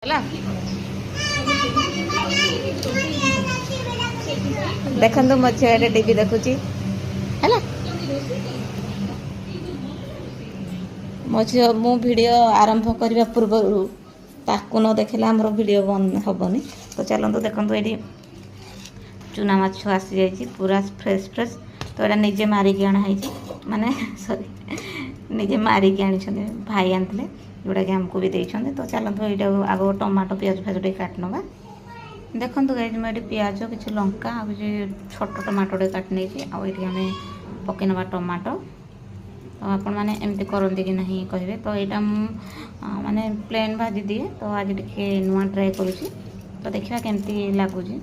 ହେଲା ଦେଖନ୍ତୁ ମୋ ଝିଅରେ ଟିଭି ଦେଖୁଛି ହେଲା ମୋ ଝିଅ ମୁଁ ଭିଡ଼ିଓ ଆରମ୍ଭ କରିବା ପୂର୍ବରୁ ତାକୁ ନ ଦେଖିଲେ ଆମର ଭିଡ଼ିଓ ବନ୍ଦ ହେବନି। ତ ଚାଲନ୍ତୁ ଦେଖନ୍ତୁ ଏଇଠି ଚୁନା ମାଛ ଆସିଯାଇଛି ପୁରା ଫ୍ରେଶ୍ ଫ୍ରେଶ୍। ତ ଏଇଟା ନିଜେ ମାରିକି ଅଣା ହେଇଛି ମାନେ ସରି ନିଜେ ମାରିକି ଆଣିଛନ୍ତି ଭାଇ ଆଣିଥିଲେ ଯେଉଁଟାକି ଆମକୁ ବି ଦେଇଛନ୍ତି। ତ ଚାଲନ୍ତୁ ଏଇଟା ଆଗ ଟମାଟୋ ପିଆଜ ଫାଜ ଟିକେ କାଟି ନେବା। ଦେଖନ୍ତୁ ଗାଇଜ ମୁଁ ଏଠି ପିଆଜ କିଛି ଲଙ୍କା ଆଉ କିଛି ଛୋଟ ଟମାଟୋ ଟିକେ କାଟି ନେଇଛି। ଆଉ ଏଠି ଆମେ ପକାଇ ନେବା ଟମାଟୋ। ତ ଆପଣମାନେ ଏମିତି କରନ୍ତି କି ନାହିଁ କହିବେ। ତ ଏଇଟା ମୁଁ ମାନେ ପ୍ଲେନ୍ ଭାଜି ଦିଏ। ତ ଆଜି ଟିକେ ନୂଆ ଟ୍ରାଏ କରୁଛି ତ ଦେଖିବା କେମିତି ଲାଗୁଛି।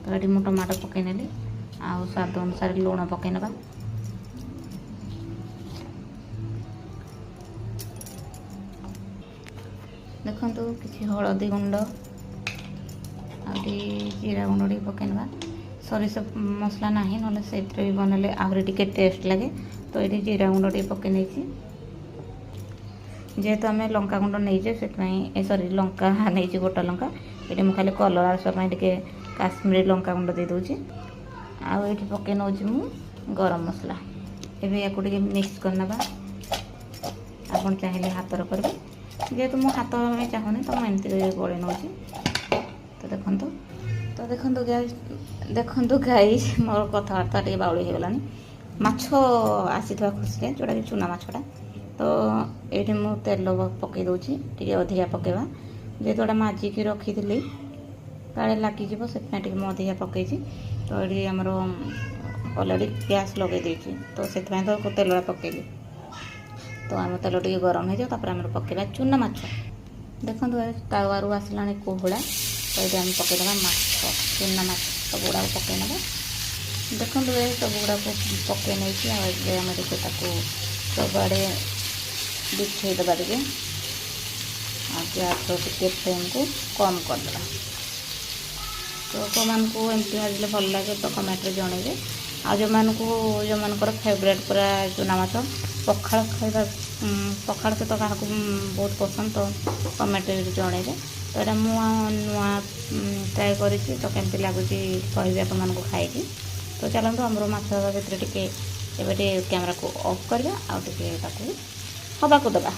ତ ଏଠି ମୁଁ ଟମାଟୋ ପକାଇ ନେଲି ଆଉ ସ୍ୱାଦ ଅନୁସାରେ ଲୁଣ ପକାଇ ନେବା। ଦେଖନ୍ତୁ କିଛି ହଳଦୀ ଗୁଣ୍ଡ ଆଉ ଟିକେ ଜିରା ଗୁଣ୍ଡ ଟିକେ ପକାଇ ନେବା। ସୋରିଷ ମସଲା ନାହିଁ ନହେଲେ ସେଥିରେ ବି ବନେଇଲେ ଆହୁରି ଟିକେ ଟେଷ୍ଟ ଲାଗେ। ତ ଏଠି ଜିରା ଗୁଣ୍ଡ ଟିକେ ପକାଇ ନେଇଛି। ଯେହେତୁ ଆମେ ଲଙ୍କା ଗୁଣ୍ଡ ନେଇଛେ ସେଥିପାଇଁ ସରି ଲଙ୍କା ନେଇଛି ଗୋଟା ଲଙ୍କା। ଏଠି ମୁଁ ଖାଲି କଲର୍ ଆସିବା ପାଇଁ ଟିକେ କାଶ୍ମୀରୀ ଲଙ୍କା ଗୁଣ୍ଡ ଦେଇଦେଉଛି। ଆଉ ଏଠି ପକାଇ ନେଉଛି ମୁଁ ଗରମ ମସଲା। ଏବେ ୟାକୁ ଟିକେ ମିକ୍ସ କରିନେବା। ଆପଣ ଚାହିଁଲେ ହାତରେ କରିବେ, ଯେହେତୁ ମୁଁ ହାତ ଚାହୁଁନି ତ ମୁଁ ଏମିତି ଗୋଳେଇ ନେଉଛି। ଦେଖନ୍ତୁ ଗାଇସ୍ ମୋର କଥାବାର୍ତ୍ତା ଟିକେ ବାଉଳି ହେଇଗଲାଣି। ମାଛ ଆସିଥିବା ଖୁସିରେ ଯେଉଁଟାକି ଚୁନା ମାଛଟା। ତ ଏଇଠି ମୁଁ ତେଲ ପକାଇ ଦେଉଛି ଟିକେ ଅଧିକା ପକାଇବା, ଯେହେତୁ ଏଇଟା ମାଜିକି ରଖିଥିଲି କାଳେ ଲାଗିଯିବ ସେଥିପାଇଁ ଟିକେ ମୁଁ ଅଧିକା ପକାଇଛି। ତ ଏଠି ଆମର ଅଲରେଡ଼ି ଗ୍ୟାସ୍ ଲଗାଇ ଦେଇଛି ତ ସେଥିପାଇଁ ତ ତେଲଟା ପକାଇଲି। ତ ଆମ ତେଲ ଟିକେ ଗରମ ହେଇଯାଉ ତାପରେ ଆମର ପକାଇବା ଚୁନା ମାଛ। ଦେଖନ୍ତୁ ତାୱାରୁ ଆସିଲାଣି କୋହଳା। ତ ଏଠି ଆମେ ପକାଇଦେବା ମାଛ, ଚୁନା ମାଛ ସବୁଗୁଡ଼ାକ ପକାଇ ନେବା। ଦେଖନ୍ତୁ ଏ ସବୁଗୁଡ଼ାକୁ ପକାଇ ନେଇକି ଆଉ ଏବେ ଆମେ ଟିକେ ତାକୁ ସବୁଆଡ଼େ ବିଛେଇ ଦେବା ଟିକେ। ଆଉ ଗ୍ୟାସ୍ର ଟିକେ ଫ୍ଲେମ୍କୁ କମ୍ କରିଦେବା। ତ କେଉଁମାନଙ୍କୁ ଏମିତି ଭାଜିଲେ ଭଲ ଲାଗେ ତ କମେଣ୍ଟରେ ଜଣାଇବେ। ଆଉ ଯେଉଁମାନଙ୍କର ଫେଭରେଟ୍ ପୁରା ଚୁନା ମାଛ ପଖାଳ ଖାଇବା ପଖାଳ ସହିତ କାହାକୁ ବହୁତ ପସନ୍ଦ ତ କମେଣ୍ଟରେ ଜଣାଇବେ। ତ ଏଇଟା ମୁଁ ନୂଆ ଟ୍ରାଏ କରିଛି ତ କେମିତି ଲାଗୁଛି କହିବି ଆପଣମାନଙ୍କୁ ଖାଇକି। ତ ଚାଲନ୍ତୁ ଆମର ମାଛ ଭିତରେ ଟିକେ ଏବେ ଟିକେ କ୍ୟାମେରାକୁ ଅଫ୍ କରିବା ଆଉ ଟିକେ ତାକୁ ହବାକୁ ଦେବା।